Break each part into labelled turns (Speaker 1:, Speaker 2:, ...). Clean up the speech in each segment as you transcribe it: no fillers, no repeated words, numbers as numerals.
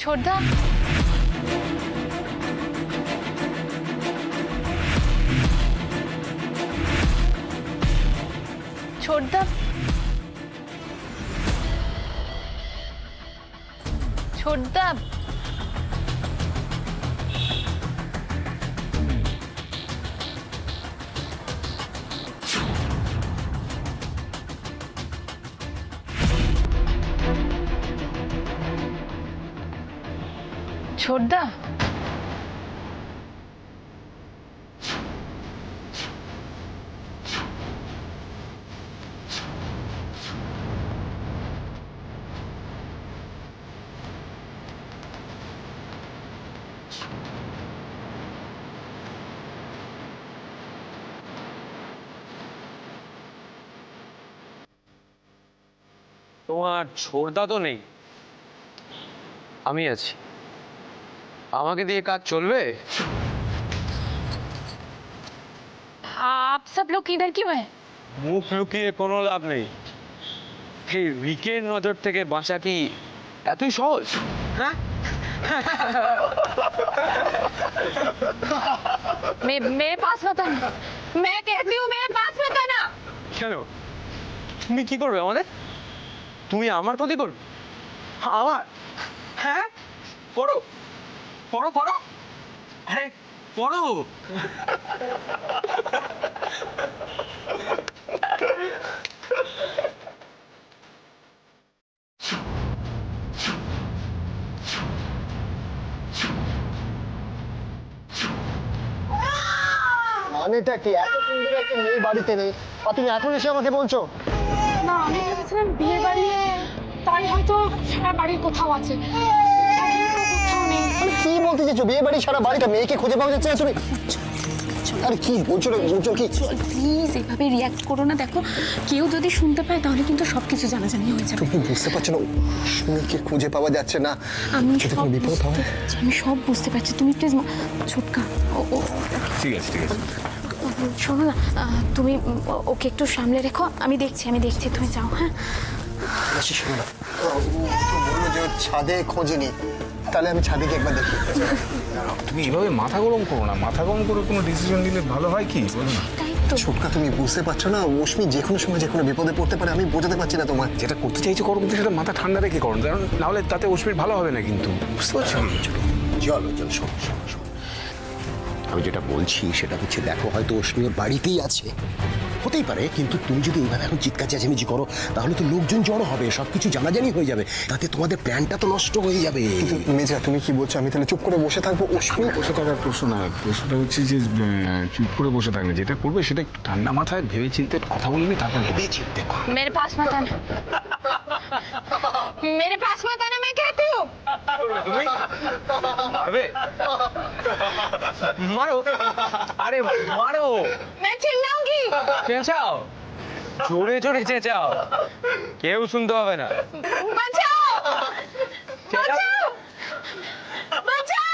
Speaker 1: ছোটদা, ছোটদা, ছোটদা, ছোটদা,
Speaker 2: তোমার ছোটদা তো নেই, আমি আছি। আমাকে দিয়ে কাজ চলবে?
Speaker 1: आप सब लोग इधर क्यों हैं?
Speaker 2: মুখ লুকিয়ে কোনো লাভ নেই। এই রিকের নজর থেকে বাঁচা কি এতই সহজ? হ্যাঁ,
Speaker 1: मेरे पास मत आना। मैं कहती हूँ मेरे पास मत आना।
Speaker 2: কেন? তুমি কি করবে আমাদের? তুমি আমার প্রতি করবে? আমার? হ্যাঁ, পড়ো পড়ো পড়ো, আরে পড়ো।
Speaker 3: মানেটা কি? এতদিন ধরে একটা মেয়ে বাড়িতে নেই আর তুমি এখন এসে আমাকে বলছো?
Speaker 1: না, আমি ভেবেছিলাম বিয়ে বাড়ি, তাই হয়তো সারা বাড়ির কোথাও আছে। কোথাও নেই।
Speaker 3: মানে কি বলতে চাইছো? বিয়ে বাড়ি সারা বাড়িটা, মেয়েকে খুঁজে পাওয়া যাচ্ছে না তুমি? আরে কি বলছো রে? বলছো কি?
Speaker 1: প্লিজ এভাবে রিয়াক্ট করো না। দেখো, কেউ যদি শুনতে পায় তাহলে কিন্তু সবকিছু জানাজানি হয়ে যাবে।
Speaker 3: তুমি বুঝতে পারছো না? মেয়েকে খুঁজে পাওয়া যাচ্ছে না,
Speaker 1: আমি
Speaker 3: যদি
Speaker 1: সব
Speaker 3: কোনো বিপদ
Speaker 1: বুঝতে
Speaker 3: হয়?
Speaker 1: পারছি, আমি সব বুঝতে পারছি। তুমি প্লিজ ছোটকা, ও
Speaker 4: ঠিক আছে ঠিক আছে।
Speaker 1: শোনো না, তুমি ওকে একটু সামলে রেখো। আমি দেখছি তুমি যাও। হ্যাঁ,
Speaker 3: বেশি শোনো না, ও তো বললো যে ও ছাদে খোঁজেনি, তাহলে আমি ছাদে গিয়ে একবার দেখি।
Speaker 4: তুমি এইভাবে মাথা গরম করো না, মাথা গরম করে কোনো ডিসিশন নিলে ভালো হয় কি বলো না?
Speaker 1: তাই তো।
Speaker 3: ছোটকা, তুমি বুঝতে পারছো না? অশ্মি যে কোনো সময় যে কোনো বিপদে পড়তে পারে, আমি বোঝাতে পারছি না তোমার।
Speaker 4: যেটা করতে চাইছো করো, কিন্তু সেটা মাথা ঠান্ডা রেখে করো, কারণ নাহলে তাতে অশ্মির ভালো হবে না কিন্তু, বুঝতে পারছো?
Speaker 3: চলো চলো, শোনো শোনো শোনো, আমি যেটা বলছি সেটা হচ্ছে, দেখো হয়তো অশ্মি ওর বাড়িতেই আছে, হতেই পারে, কিন্তু তুমি যদি এইভাবে এখন চিৎকার চেঁচামেচি করো তাহলে তো লোকজন জড়ো হবে, সবকিছু জানাজানি হয়ে যাবে, তাতে তোমাদের প্ল্যানটা তো নষ্ট হয়ে যাবে। কিন্তু মেজা, তুমি কি বলছো? আমি তাহলে চুপ করে বসে থাকবো? অশ্মি
Speaker 4: বসে থাকার প্রশ্ন না, প্রশ্নটা হচ্ছে যে চুপ করে বসে থাকলে যেটা করবে সেটা একটু ঠান্ডা মাথায় ভেবে চিন্তে কথা বলবি, তারপর ভেবে চিন্তে।
Speaker 1: मेरे पास मत आना। मेरे पास मत आना, मैं कहती हूँ।
Speaker 2: আরে মারো, আরে মারো,
Speaker 1: मैं चिल्लाऊंगी।
Speaker 2: চেঁচাও, জোরে জোরে চেঁচাও, কেউ শুনতে হবে না।
Speaker 1: बचाओ, बचाओ, बचाओ।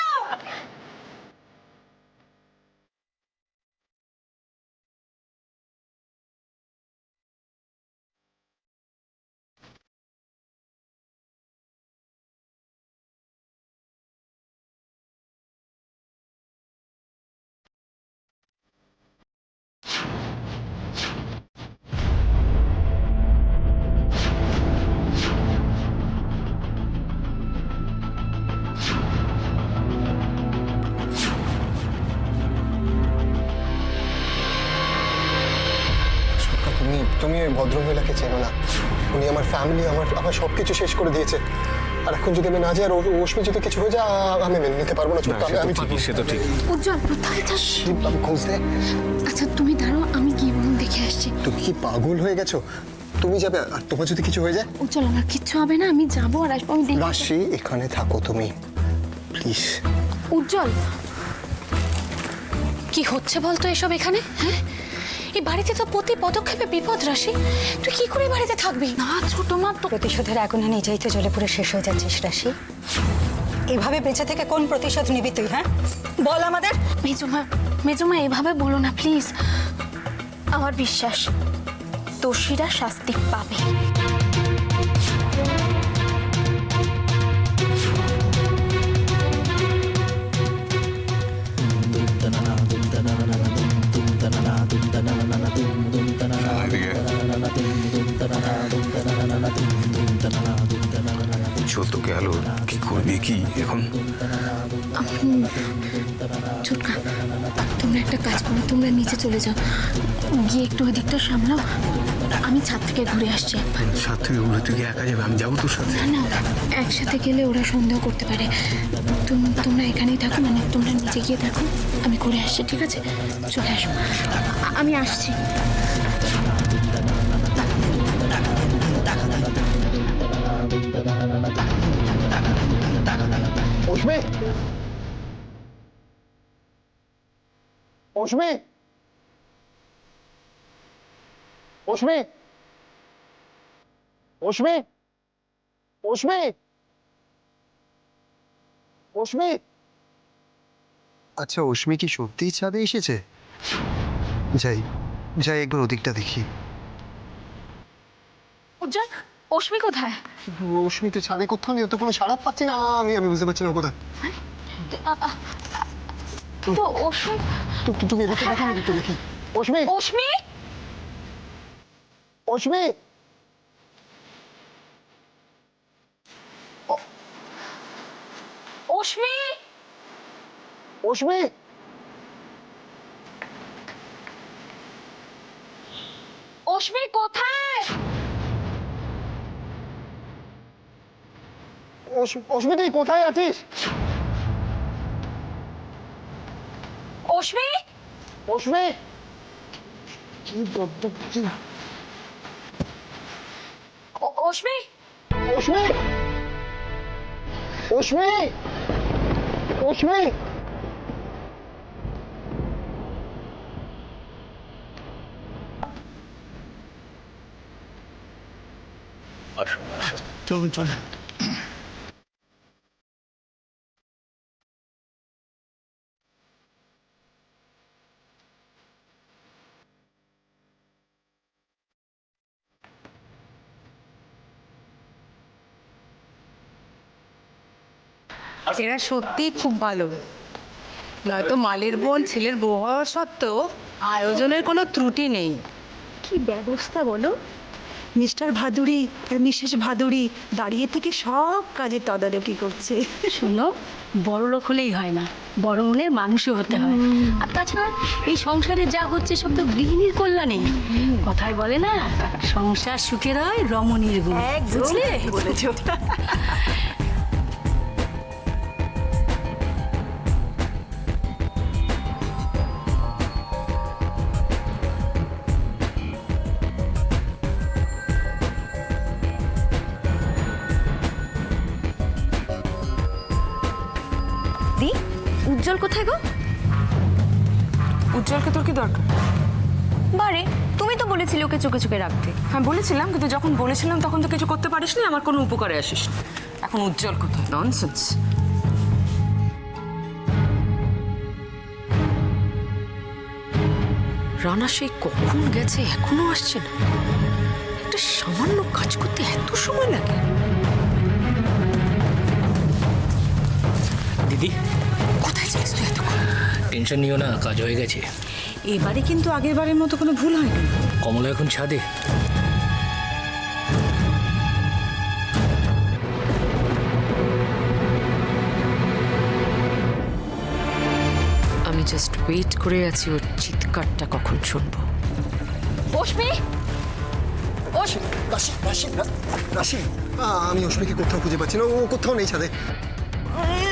Speaker 3: ছোটকা, তুমি ওই ভদ্রমহিলাকে চেনো না, উনি আমার ফ্যামিলি, আমার সবকিছু শেষ করে দিয়েছে, আর এখন যদি আমি না যাই আর অশ্মি যদি কিছু হয়ে যায়, আমি মেনে নিতে পারবো না। ছোটকা, আমি
Speaker 4: সে তো ঠিক।
Speaker 1: উজ্জ্বল, কোথায় যাস?
Speaker 3: আমি খুঁজতে।
Speaker 1: আচ্ছা তুমি দাঁড়াও, আমি গিয়ে বরং দেখে আসছি।
Speaker 3: তুমি কি পাগল হয়ে গেছো? তুমি যাবে আর তোমার যদি কিছু হয়ে যায়?
Speaker 1: উজ্জ্বল, আমার কিচ্ছু হবে না, আমি যাবো আর আসবো। আমি দেখি।
Speaker 3: রাশি, এখানে থাকো তুমি প্লিজ।
Speaker 1: উজ্জ্বল, কি হচ্ছে বলতো এসব এখানে? হ্যাঁ, এই বাড়িতে তো প্রতি পদক্ষেপে বিপদ। রাশি, তুই কি করে বাড়িতে থাকবি? না ছোট মা, তো
Speaker 5: প্রতিশোধের আগুনে নিজেই তো জ্বলে পুরো শেষ হয়ে যাচ্ছিস রাশি। এভাবে বেঁচে থেকে কোন প্রতিশোধ নিবি তুই? হ্যাঁ বল আমাদের।
Speaker 1: মেজমা এভাবে বলো না প্লিজ। আমার বিশ্বাস দোষীরা শাস্তি পাবে।
Speaker 4: কি করবি কি এখন?
Speaker 1: ছোটকা, তোমরা একটা কাজ করো, তোমরা নিচে চলে যাও, গিয়ে একটু ওই দিকটা সামলাও, আমি ছাদ থেকে ঘুরে আসছি একবার।
Speaker 4: সাথ থেকে ঘুরে তুই কি একা যাবে? আমি যাবো তোর সাথে।
Speaker 1: না না, একসাথে গেলে ওরা সন্দেহ করতে পারে। তোমরা এখানেই থাকো, মানে তোমরা নিচে গিয়ে থাকো, আমি ঘুরে আসছি, ঠিক আছে? চলে আসো, আমি আসছি।
Speaker 3: অশ্মি, অশ্মি, অশ্মি, অশ্মি, অশ্মি, অশ্মি।
Speaker 6: আচ্ছা, অশ্মি কি সত্যিই ছাদে এসেছে? যাই যাই একবার ওদিকটা দেখি।
Speaker 1: উজ্জ্বল, অশ্মি কোথায়?
Speaker 6: অশ্মি তো ছাদে কোথাও নেই, তো কোনো সাড়া পাচ্ছি না। আমি বুঝতে পারছি না কোথায়।
Speaker 1: তো অশ্মি,
Speaker 6: তুমি এদিকে দেখো, আমি একটু দেখি। অশ্মি,
Speaker 1: অশ্মি,
Speaker 6: অশ্মি,
Speaker 1: অশ্মি,
Speaker 6: অশ্মি,
Speaker 1: অশ্মি কোথায়?
Speaker 6: অশ্মি তুই কোথায় আছিস?
Speaker 1: অশ্মি,
Speaker 6: অশ্মি,
Speaker 1: অশ্মি,
Speaker 6: অশ্মি, অশ্মি, অশ্মি।
Speaker 4: চলুন চল।
Speaker 7: এরা সত্যি খুব ভালো। নয়তো মালের বোন ছেলের বউ হওয়া সত্ত্বেও আয়োজনের কোনো ত্রুটি নেই।
Speaker 5: কি ব্যবস্থা বলো? মিস্টার ভাদুড়ি আর মিসেস ভাদুড়ি দাঁড়িয়ে থেকে সব কাজে তদারকি করছে।
Speaker 8: শোনো, বড় লোক হলেই হয় না, বড় মনের মানুষও হতে হয়। আর তাছাড়া এই সংসারে যা হচ্ছে সব তো গৃহিণীর কল্যাণে। কথায় বলে না, সংসার সুখের হয় রমণীর গুণ। বুঝলে?
Speaker 5: বলেছো।
Speaker 1: উজ্জ্বল কোথায় গো?
Speaker 9: উজ্জ্বলকে তোর কি দরকার?
Speaker 1: বারে, তুমি তো বলেছিলে ওকে চোখে চোখে রাখতে।
Speaker 9: হ্যাঁ বলেছিলাম, কিন্তু যখন বলেছিলাম তখন তো কিছু করতে পারিসনি, আমার কোনো উপকারে আসিস। এখন উজ্জ্বল কোথায়? ননসেন্স। রানা সেই কখন গেছে, এখনো আসছে না। একটা সামান্য কাজ করতে এত সময় লাগে?
Speaker 10: দিদি,
Speaker 9: কোথায় ছিলিস তুই এতক্ষণ?
Speaker 10: টেনশন নিও না, কাজ হয়ে গেছে।
Speaker 9: এবারে কিন্তু আগের বারের মতো কোনো ভুল হয়নি।
Speaker 10: কমলা এখন ছাদে।
Speaker 9: আমি জাস্ট ওয়েট করে আছি ওর চিৎকারটা কখন শুনবো।
Speaker 1: অশ্মি,
Speaker 6: আমি অশ্মিকে কোথাও খুঁজে পাচ্ছি না। ও কোথাও নেই ছাদে।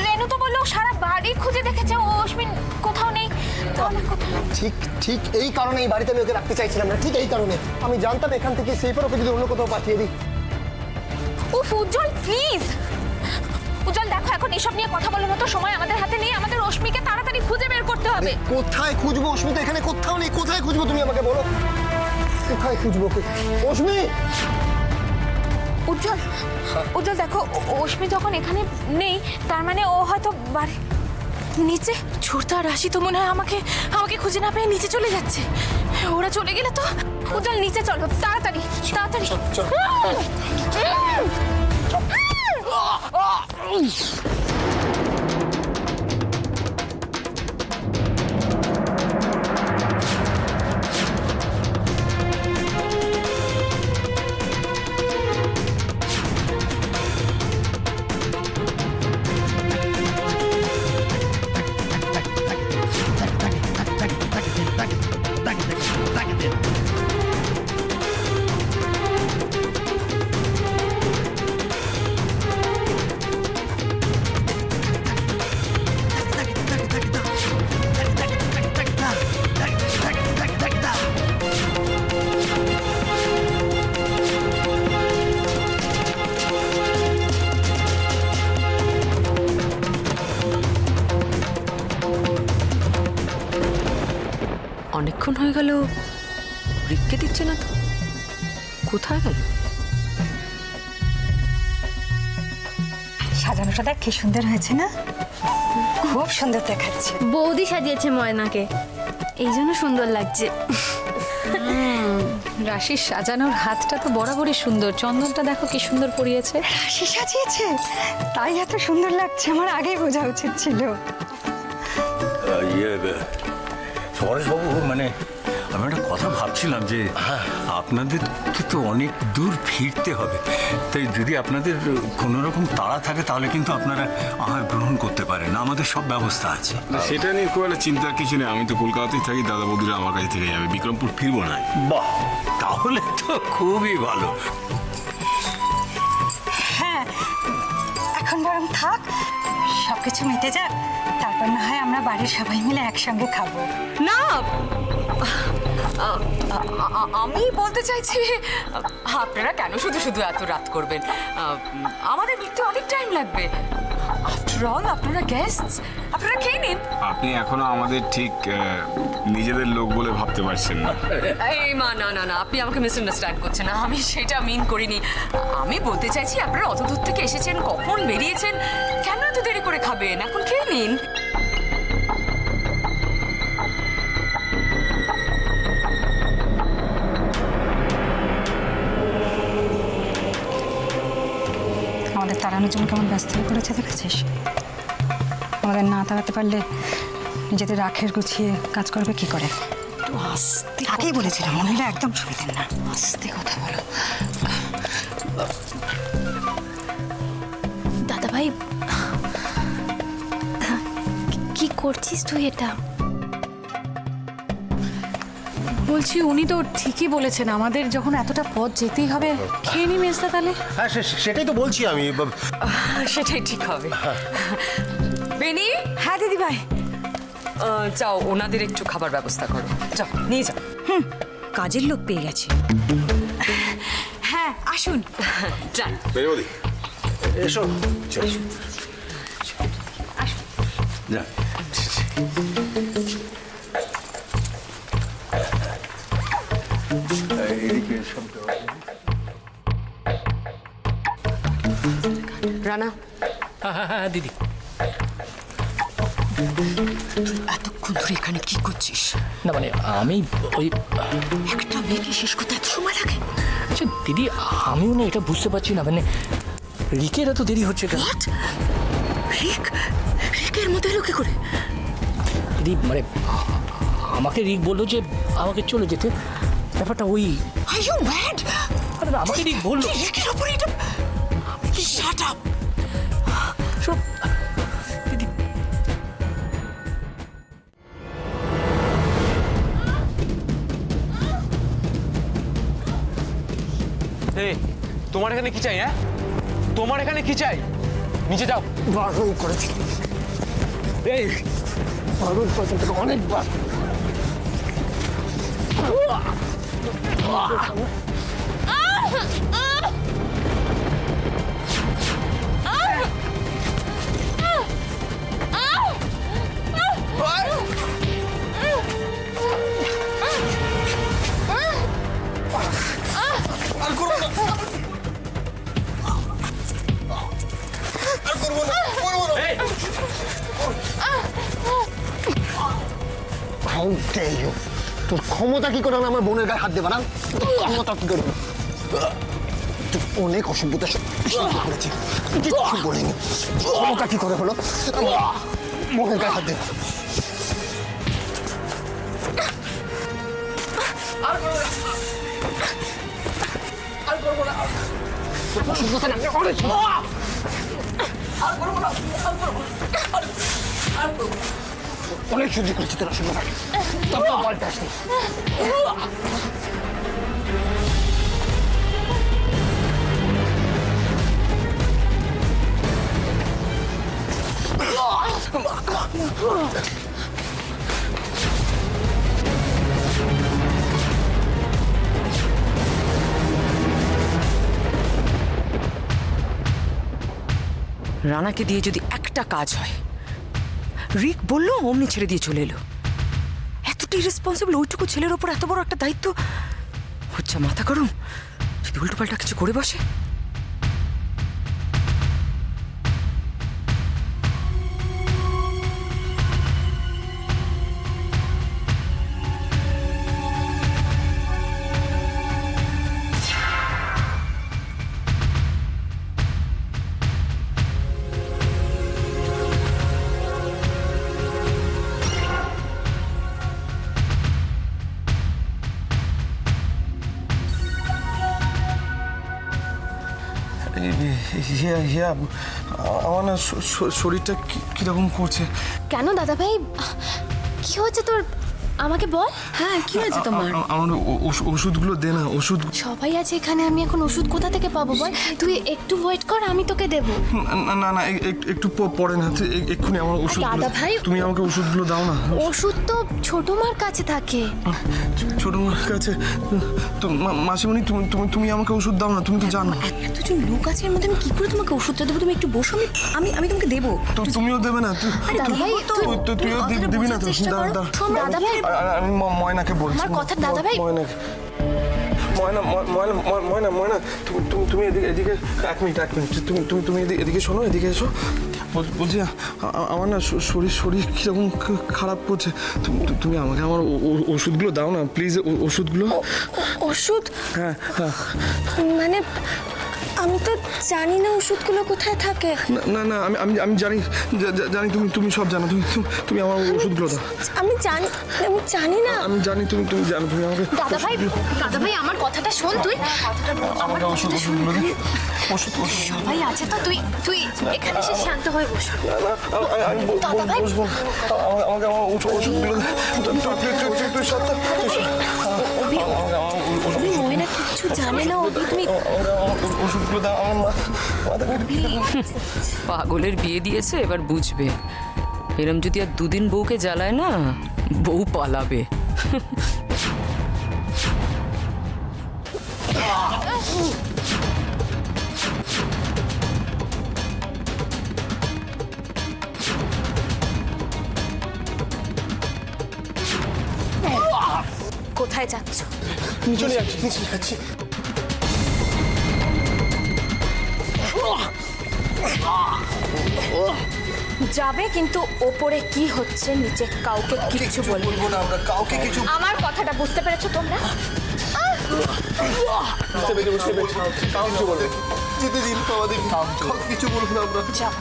Speaker 1: রেনু তো বললো সারা বাড়ি খুঁজে দেখেছে, ও অশ্মি কোথাও নেই। তাহলে কোথায়?
Speaker 6: ঠিক ঠিক এই কারণে এই বাড়িতে আমি ওকে রাখতে চাইছিলাম না। ঠিক এই কারণে আমি জানতাম এখান থেকে সেইফার ওকে যদি অন্য কোথাও পাঠিয়ে দিই।
Speaker 1: উফ উজ্জ্বল, প্লিজ উজ্জ্বল, দেখো এখন এসব নিয়ে কথা বলার মতো সময় আমাদের হাতে নেই। আমাদের অশ্মিকে তাড়াতাড়ি খুঁজে বের করতে হবে।
Speaker 6: কোথায় খুঁজবো? অশ্মি তো এখানে কোথাও নেই। কোথায় খুঁজবো তুমি আমাকে বলো? কোথায় খুঁজবো অশ্মি?
Speaker 1: উজ্জ্বল, উজ্জ্বল দেখো, অশ্মি যখন এখানে নেই তার মানে ও হয়তো বাড়ি নিচে। ছোটদা রাশি তো মনে হয় আমাকে খুঁজে না পেয়ে নিচে চলে যাচ্ছে। ওরা চলে গেলে তো উজ্জ্বল নিচে চলো, তাড়াতাড়ি তাড়াতাড়ি।
Speaker 9: অনেকক্ষণ হয়ে গেল রিককে দিচ্ছে না তো, কোথায় গেল?
Speaker 5: সাজানোটা দেখ কি সুন্দর হয়েছে না, খুব সুন্দর দেখাচ্ছে।
Speaker 1: বৌদি সাজিয়েছে ময়নাকে, এই জন্য সুন্দর লাগছে।
Speaker 9: রাশির সাজানোর হাতটা তো বরাবরই সুন্দর, চন্দনটা দেখো কি সুন্দর পরিয়েছে।
Speaker 5: রাশি সাজিয়েছে, তাই এত সুন্দর লাগছে, আমার আগেই বোঝা উচিত ছিল।
Speaker 11: সরেশবাবু, মানে আমি একটা কথা ভাবছিলাম যে আপনাদেরকে তো অনেক দূর ফিরতে হবে, তাই যদি আপনাদের কোনো রকম তাড়া থাকে তাহলে কিন্তু আপনারা আহার গ্রহণ করতে পারেন, আমাদের সব ব্যবস্থা আছে।
Speaker 4: সেটা নিয়ে খুব একটা চিন্তার কিছু নেই, আমি তো কলকাতাতেই থাকি, দাদা বৌদিরা আমার কাছে থেকে যাবে, বিক্রমপুর ফিরবো না।
Speaker 11: বাহ, তাহলে তো খুবই ভালো।
Speaker 5: হ্যাঁ, এখন বরং থাক, সবকিছু মিটে যাক, তারপর না হয় আমরা বাড়ির সবাই মিলে একসঙ্গে খাবো।
Speaker 9: না, আমি বলতে চাইছি আপনারা কেন শুধু শুধু এত রাত করবেন, আমাদের মিটতে অনেক টাইম লাগবে। আফটার অল আপনারা গেস্টস, আপনারা খেয়ে নিন।
Speaker 4: আপনি এখনো আমাদের ঠিক নিজেদের লোক বলে ভাবতে পারছেন না।
Speaker 9: এই মা, না না না, আপনি আমাকে মিসআন্ডারস্ট্যান্ড করছেন, আমি সেটা মিন করিনি। আমি বলতে চাইছি আপনারা অত দূর থেকে এসেছেন, কখন বেরিয়েছেন, কেন এত দেরি করে খাবেন, এখন খেয়ে নিন।
Speaker 5: আমাদের তাড়ানোর জন্য কেমন ব্যস্ত হয়ে পড়েছে দেখেছিস? আমাদের না তাড়াতে পারলে নিজেদের আখের গুছিয়ে কাজ করবে কি করে?
Speaker 9: একটু আস্তে,
Speaker 5: আগেই বলেছিলাম, মহিলা একদম শুনতেন না।
Speaker 9: আস্তে কথা বলো।
Speaker 1: দাদা ভাই, কি করছিস তুই এটা?
Speaker 7: বলছি উনি তো ঠিকই বলেছেন, আমাদের যখন এতটা পথ যেতেই হবে, খেয়ে নি মেজদা তাহলে।
Speaker 3: হ্যাঁ, সেটাই তো বলছি আমি।
Speaker 9: সেটাই ঠিক হবে। বেনি,
Speaker 5: হ্যাঁ দিদি ভাই,
Speaker 9: যাও ওনাদের একটু খাবার ব্যবস্থা করো, যাও নিয়ে যাও।
Speaker 5: কাজের লোক পেয়ে গেছে। হ্যাঁ আসুন।
Speaker 9: যান।
Speaker 3: এসো।
Speaker 11: যা।
Speaker 9: রানা,
Speaker 10: হ্যাঁ হ্যাঁ হ্যাঁ দিদি।
Speaker 9: এতক্ষণ ধরে এখানে কি করছিস?
Speaker 10: না মানে আমি ওই
Speaker 9: একটা মেয়েকে শেষ করতে এত সময় লাগে?
Speaker 10: আচ্ছা দিদি, আমিও না এটা বুঝতে পারছি না, মানে রিকের এত দেরি হচ্ছে কেন?
Speaker 9: রিকের মধ্যে এলো কি করে?
Speaker 10: দিদি মানে আমাকে রিক বললো যে আমাকে চলে যেতে, ব্যাপারটা ওই।
Speaker 9: Are you mad?
Speaker 10: আরে না, আমাকে রিক বললো।
Speaker 9: রিকের উপর এটা শাট আপ।
Speaker 10: সব দিদি,
Speaker 2: তোমার এখানে কি চাই? হ্যাঁ, তোমার এখানে কি চাই? নিচে যাও।
Speaker 6: বারণ করেছি, এই বারণ করেছেন তোকে অনেকবার। তোর ক্ষমতা কি করে আমার বোনের গায়ে হাত দেবে না? তোর ক্ষমতা কি করে? তুই অনেক অসভ্যতা করেছি, কিছু বলিনি। ক্ষমতা কি করে হলো বোনের গায়ে হাত দেবে? অনেক সহ্য করেছি তোর অসভ্যতা, তারপর পাল্টে আসি।
Speaker 9: রানাকে দিয়ে যদি একটা কাজ হয়, রিক বললো অমনি ছেড়ে দিয়ে চলে এলো। এত কতটা ইরেসপন্সিবল, ওইটুকু ছেলের ওপর এত বড় একটা দায়িত্ব। হচ্ছে মাথা গরম, যদি উল্টোপাল্টা কিছু করে বসে।
Speaker 6: আমার না শরীরটা কিরকম করছে।
Speaker 1: কেন দাদা ভাই, কি হয়েছে তোর? আমাকে বল। হ্যাঁ, কি হয়েছে তোমার?
Speaker 6: আমার ওষুধগুলো দে না, ওষুধ।
Speaker 1: সবাই আছে এখানে, আমি এখন ওষুধ কোথা থেকে পাবো বল? তুই একটু ওয়েট কর, আমি তোকে দেবো।
Speaker 6: না না, একটু পরে না, এক্ষুনি আমার ওষুধ।
Speaker 1: দাদা ভাই,
Speaker 6: তুমি আমাকে ওষুধগুলো দাও না।
Speaker 1: ওষুধ তো ছোট মার কাছে থাকে।
Speaker 6: ছোট মার কাছে? তো মাসিমণি, তুমি আমাকে ওষুধ দাও না, তুমি তো জানো।
Speaker 1: এতজন লোক আছে এর মধ্যে আমি কি করে তোমাকে ওষুধটা দেবো? তুমি একটু বসো, আমি তোমাকে দেবো।
Speaker 6: তুমিও দেবে না?
Speaker 1: দাদা ভাই,
Speaker 6: তুইও দিবি না তো?
Speaker 1: দাদা ভাই,
Speaker 6: আমি ময়নাকে বলছি।
Speaker 1: আমার কথা দাদা ভাই।
Speaker 6: ময়নাকে, ময়না, তুমি এদিকে এক মিনিট, তুমি এদিকে শোনো, এদিকে এসো। বলছি আমার না শরীর কিরকম খারাপ করছে। তুমি আমাকে আমার ওষুধগুলো দাও না প্লিজ, ওষুধগুলো।
Speaker 1: ওষুধ?
Speaker 6: হ্যাঁ।
Speaker 1: মানে আমি তো জানি না ওষুধগুলো কোথায় থাকে।
Speaker 6: না, আমি জানি, তুমি সব জানো। তুমি আমার ওষুধগুলো দাও।
Speaker 1: আমি জানি না।
Speaker 6: আমি জানি তুমি জানো, তুমি আমাকে।
Speaker 1: দাদা ভাই আমার কথাটা শোন তুই।
Speaker 6: আমাকে ওষুধগুলো দে। ওষুধ
Speaker 1: সবাই আছে তো, তুই এখানে এসে শান্ত হয়ে বস।
Speaker 6: আমি বসবো। আমাকে আমার ওষুধগুলো দে। তুই সত্য।
Speaker 1: ময়না কিছু জানে না, তুমি
Speaker 6: ওষুধগুলো দাও। আমার
Speaker 9: পাগলের বিয়ে দিয়েছে, এবার বুঝবে। এরম যদি আর দুদিন বউকে জ্বালায় না, বউ পালাবে।
Speaker 1: কোথায় যাচ্ছ?
Speaker 6: চলে যাচ্ছি।
Speaker 1: যাবে, কিন্তু ওপরে কি হচ্ছে নিচে কাউকে কিছু বলবো না আমরা, কাউকে কিছু। আমার কথাটা বুঝতে পেরেছো তোমরা?
Speaker 6: যেতে দিন আমাদের, কিছু বলবো না আমরা।
Speaker 1: যাও।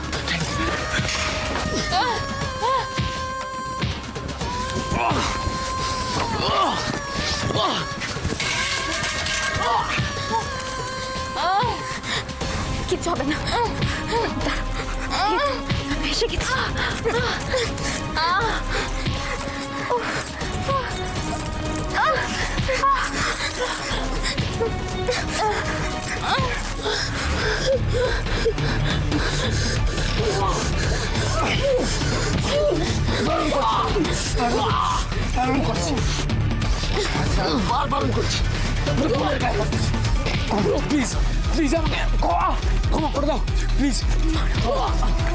Speaker 1: কিচ্ছু হবে না, এসে গেছি।
Speaker 6: বারণ করছি।
Speaker 10: প্লিজ আমাকে ক্ষমা করে দাও প্লিজ।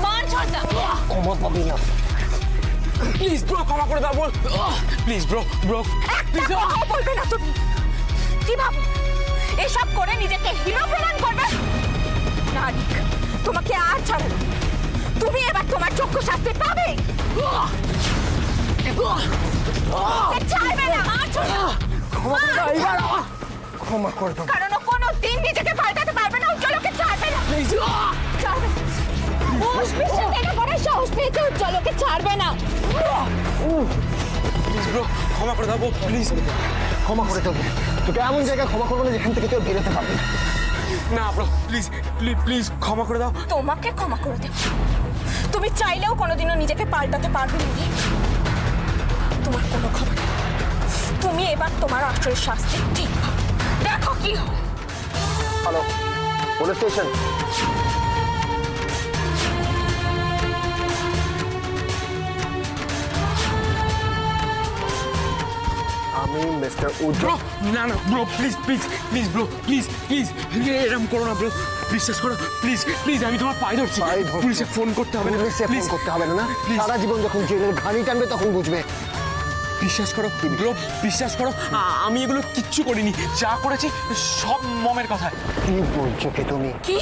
Speaker 1: মান ছাড় দাও।
Speaker 6: ক্ষমা পাবি না।
Speaker 10: প্লিজ ব্রো, ক্ষমা করে দাও বল। Please bro please.
Speaker 1: বলবে না তুমি? কি ভাবো এসব করে নিজেকে হিরো প্রমাণ করবে? না, তোমাকে আর ছাড়ো না। তুমি এবার তোমার চক্ষু শাস্তি পাবে। ছাড়বে না,
Speaker 6: ক্ষমা করে দাও।
Speaker 1: কারণ ও কোনো দিন নিজেকে পাল্টাতে পারবে না, উজ্জ্বলকে ছাড়বে না। সাহস পেয়েছে, উজ্জ্বলকে ছাড়বে না।
Speaker 10: প্লিজ ব্রো, ক্ষমা করে দাও প্লিজ।
Speaker 6: ক্ষমা করে দেবো তোকে, এমন জায়গায় ক্ষমা করবো না যেখান থেকে কেউ বেরোতে পারবে না।
Speaker 10: না ব্রো, প্লিজ ক্ষমা করে দাও।
Speaker 1: তোমাকে ক্ষমা করে দেব। তুমি চাইলেও কোনোদিনও নিজেকে পাল্টাতে পারবে না। তোমার কোনো ক্ষমা নেই। তুমি এবার তোমার আসল শাস্তি ঠিক পাবে। দেখো কি হয়।
Speaker 6: Hello, police station. আমি মিস্টার উজ্জ্বল।
Speaker 10: না ব্রো, প্লিজ ব্রো, প্লিজ এরকম করো না ব্রো, বিশ্বাস করো প্লিজ। আমি তোমার পায়ে ধরছি। পুলিশে ফোন করতে হবে না,
Speaker 6: পুলিশে ফোন করতে হবে না। সারা জীবন যখন জেলের ঘানি টানবে তখন বুঝবে।
Speaker 10: বিশ্বাস করো ব্রো, বিশ্বাস করো, আমি এগুলো কিচ্ছু করিনি, যা করেছি সব মমের কথায়।
Speaker 6: কি বলছো কি তুমি?
Speaker 1: কি